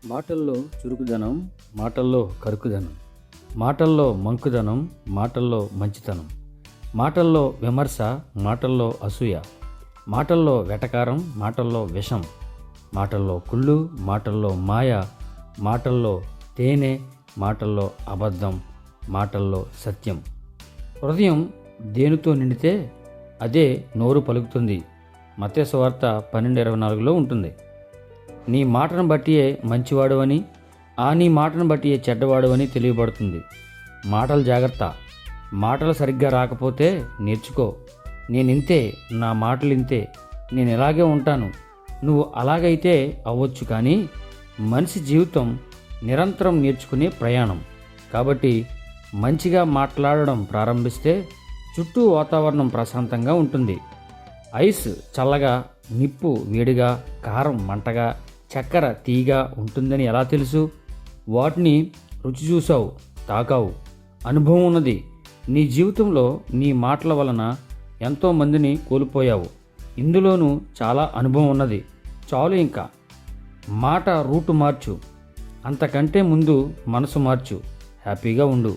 మాటల్లో చురుకుదనం, మాటల్లో కరుకుదనం, మాటల్లో మంకుదనం, మాటల్లో మంచితనం, మాటల్లో విమర్శ, మాటల్లో అసూయ, మాటల్లో వెటకారం, మాటల్లో విషం, మాటల్లో కుళ్ళు, మాటల్లో మాయ, మాటల్లో తేనె, మాటల్లో అబద్ధం, మాటల్లో సత్యం. హృదయం దేనితో నిండితే అదే నోరు పలుకుతుంది. మత్తయి సువార్త 12:24లో ఉంటుంది. నీ మాటను బట్టియే మంచివాడు అని, నీ మాటను బట్టియే చెడ్డవాడు అని తెలియబడుతుంది. మాటలు జాగ్రత్త. మాటలు సరిగ్గా రాకపోతే నేర్చుకో. నేనింతే, నా మాటలు ఇంతే, నేను ఇలాగే ఉంటాను, నువ్వు అలాగైతే అవ్వచ్చు. కానీ మనిషి జీవితం నిరంతరం నేర్చుకునే ప్రయాణం. కాబట్టి మంచిగా మాట్లాడడం ప్రారంభిస్తే చుట్టూ వాతావరణం ప్రశాంతంగా ఉంటుంది. ఐస్ చల్లగా, నిప్పు వేడిగా, కారం మంటగా, చక్కెర తీయగా ఉంటుందని ఎలా తెలుసు? వాటిని రుచి చూసావు, తాకావు, అనుభవం ఉన్నది. నీ జీవితంలో నీ మాటల వలన ఎంతోమందిని కోల్పోయావు. ఇందులోనూ చాలా అనుభవం ఉన్నది. చాలు, ఇంకా మాట రూటు మార్చు, అంతకంటే ముందు మనసు మార్చు. హ్యాపీగా ఉండు.